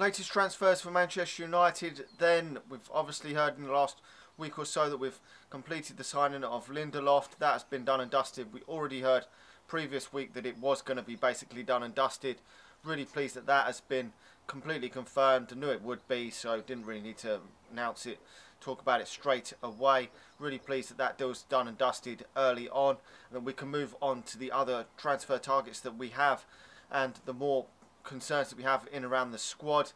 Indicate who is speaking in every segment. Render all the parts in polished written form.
Speaker 1: Latest transfers for Manchester United. Then we've obviously heard in the last week or so that we've completed the signing of Lindelof. That has been done and dusted. We already heard previous week that it was going to be basically done and dusted. Really pleased that that has been completely confirmed. I knew it would be, so didn't really need to announce it, talk about it straight away. Really pleased that that deal's done and dusted early on, and that we can move on to the other transfer targets that we have and the more concerns that we have in around the squad.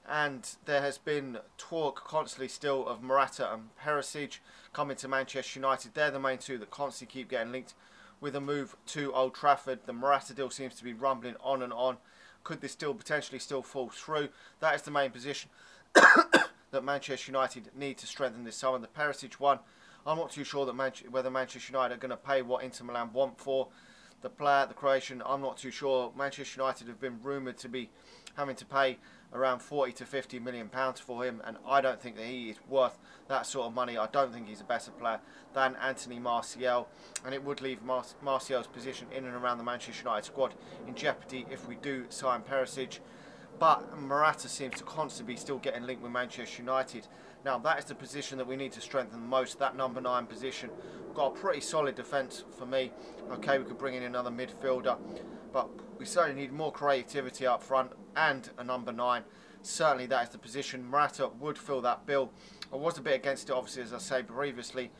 Speaker 1: And there has been talk constantly still of Morata and Perisic coming to Manchester United. They're the main two that constantly keep getting linked with a move to Old Trafford. The Morata deal seems to be rumbling on and on. Could this deal potentially still fall through? That is the main position that Manchester United need to strengthen this summer. The Perisic one, I'm not too sure that whether Manchester United are going to pay what Inter Milan want for the player, the Croatian. I'm not too sure. Manchester United have been rumoured to be having to pay around 40 to 50 million pounds for him, and I don't think that he is worth that sort of money. I don't think he's a better player than Anthony Martial, and it would leave Martial's position in and around the Manchester United squad in jeopardy if we do sign Perisic. But Morata seems to constantly be still getting linked with Manchester United. Now that is the position that we need to strengthen the most, that number 9 position. We've got a pretty solid defence for me. Okay, we could bring in another midfielder, but we certainly need more creativity up front and a number 9. Certainly that is the position. Morata would fill that bill. I was a bit against it, obviously, as I said previously,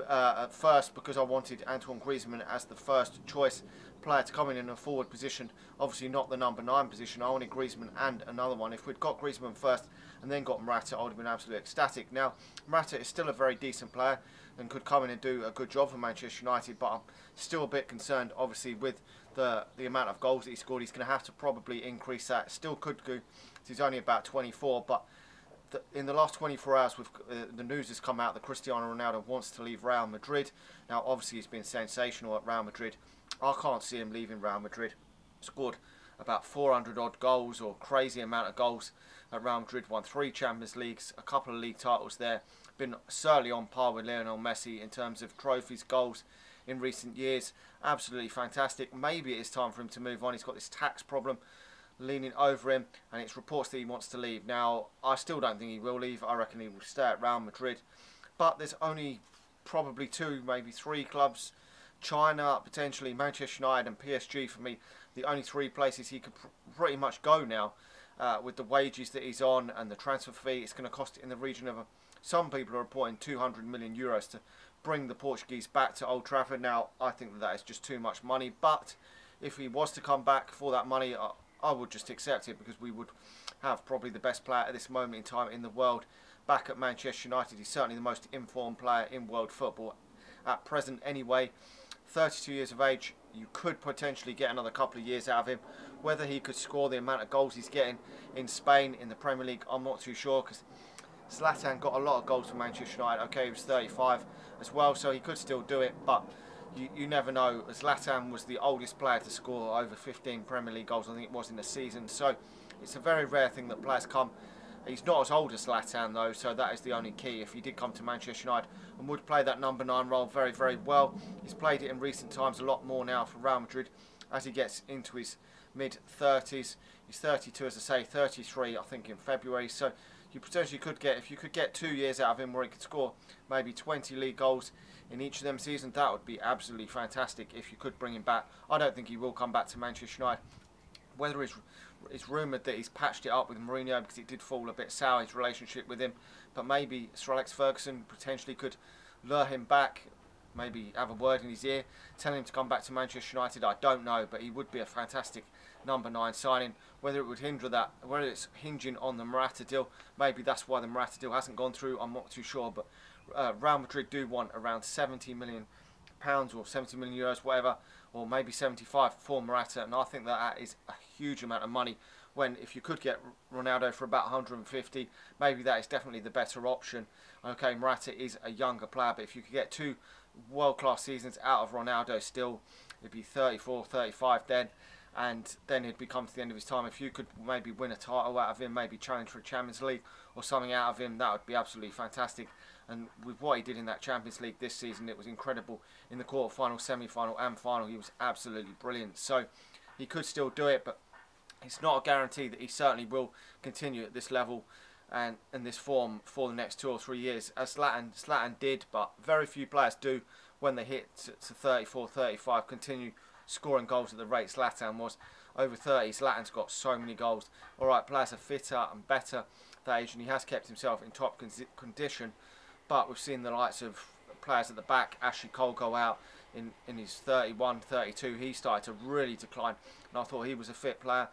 Speaker 1: at first, because I wanted Antoine Griezmann as the first choice player to come in a forward position. Obviously not the number 9 position. I wanted Griezmann and another one. If we'd got Griezmann first and then got Morata, I would have been absolutely ecstatic. Now Morata is still a very decent player and could come in and do a good job for Manchester United, but I'm still a bit concerned obviously with the amount of goals that he scored. He's going to have to probably increase that. Still could go, he's only about 24, but in the last 24 hours, the news has come out that Cristiano Ronaldo wants to leave Real Madrid. Now, obviously, he's been sensational at Real Madrid. I can't see him leaving Real Madrid. Scored about 400 odd goals, or crazy amount of goals at Real Madrid. Won 3 Champions Leagues, a couple of league titles there. Been certainly on par with Lionel Messi in terms of trophies, goals in recent years. Absolutely fantastic. Maybe it is time for him to move on. He's got this tax problem leaning over him, and it's reports that he wants to leave. Now, I still don't think he will leave. I reckon he will stay at Real Madrid. But there's only probably 2, maybe 3 clubs. China, potentially Manchester United and PSG, for me, the only 3 places he could pretty much go now. With the wages that he's on and the transfer fee, it's going to cost in the region of, some people are reporting 200 million euros to bring the Portuguese back to Old Trafford. Now, I think that is just too much money. But if he was to come back for that money, I would just accept it, because we would have probably the best player at this moment in time in the world back at Manchester United. He's certainly the most informed player in world football at present anyway. 32 years of age, you could potentially get another couple of years out of him. Whether he could score the amount of goals he's getting in Spain in the Premier League, I'm not too sure, because Zlatan got a lot of goals for Manchester United. Okay, he was 35 as well, so he could still do it, but you never know. Zlatan was the oldest player to score over 15 Premier League goals, I think it was, in a season. So it's a very rare thing that players come. He's not as old as Zlatan though, so that is the only key. If he did come to Manchester United and would play that number 9 role very, very well. He's played it in recent times a lot more now for Real Madrid as he gets into his mid-30s. He's 32, as I say, 33 I think in February. So you potentially could get, if you could get 2 years out of him where he could score maybe 20 league goals in each of them seasons, that would be absolutely fantastic if you could bring him back. I don't think he will come back to Manchester United. Whether it's rumoured that he's patched it up with Mourinho because it did fall a bit sour, his relationship with him, but maybe Sir Alex Ferguson potentially could lure him back, maybe have a word in his ear, tell him to come back to Manchester United. I don't know, but he would be a fantastic number 9 signing. Whether it would hinder that, whether it's hinging on the Morata deal, maybe that's why the Morata deal hasn't gone through, I'm not too sure. But Real Madrid do want around 70 million pounds or 70 million euros, whatever, or maybe 75 for Morata, and I think that is a huge amount of money. When if you could get Ronaldo for about 150, maybe that is definitely the better option. Okay, Morata is a younger player, but if you could get 2 world-class seasons out of Ronaldo still, it'd be 34, 35 then, and then he'd become to the end of his time. If you could maybe win a title out of him, maybe challenge for a Champions League or something out of him, that would be absolutely fantastic. And with what he did in that Champions League this season, it was incredible. In the quarter-final, semi-final and final, he was absolutely brilliant. So he could still do it, but it's not a guarantee that he certainly will continue at this level and in this form for the next 2 or 3 years, as Zlatan did, but very few players do when they hit to 34, 35, continue scoring goals at the rate Zlatan was. Over 30, Zlatan's got so many goals. Alright, players are fitter and better at that age, and he has kept himself in top condition, but we've seen the likes of players at the back, Ashley Cole, go out in his 31, 32. He started to really decline, and I thought he was a fit player.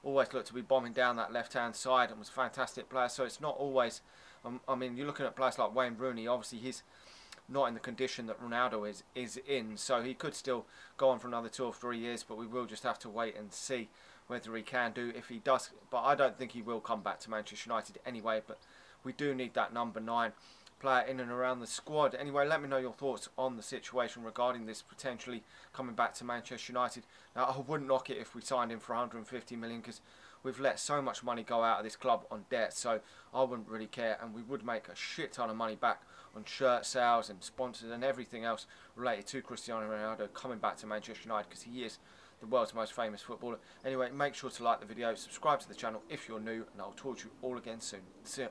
Speaker 1: Always looked to be bombing down that left-hand side and was a fantastic player. So it's not always, I mean, you're looking at players like Wayne Rooney. Obviously, he's not in the condition that Ronaldo is in, so he could still go on for another 2 or 3 years, but we will just have to wait and see whether he can do, if he does. But I don't think he will come back to Manchester United anyway, but we do need that number 9 player in and around the squad. Anyway, let me know your thoughts on the situation regarding this potentially coming back to Manchester United. Now, I wouldn't knock it if we signed him for 150 million, because we've let so much money go out of this club on debt, so I wouldn't really care, and we would make a shit ton of money back on shirt sales and sponsors and everything else related to Cristiano Ronaldo coming back to Manchester United, because he is the world's most famous footballer. Anyway, make sure to like the video, subscribe to the channel if you're new, and I'll talk to you all again soon. See ya.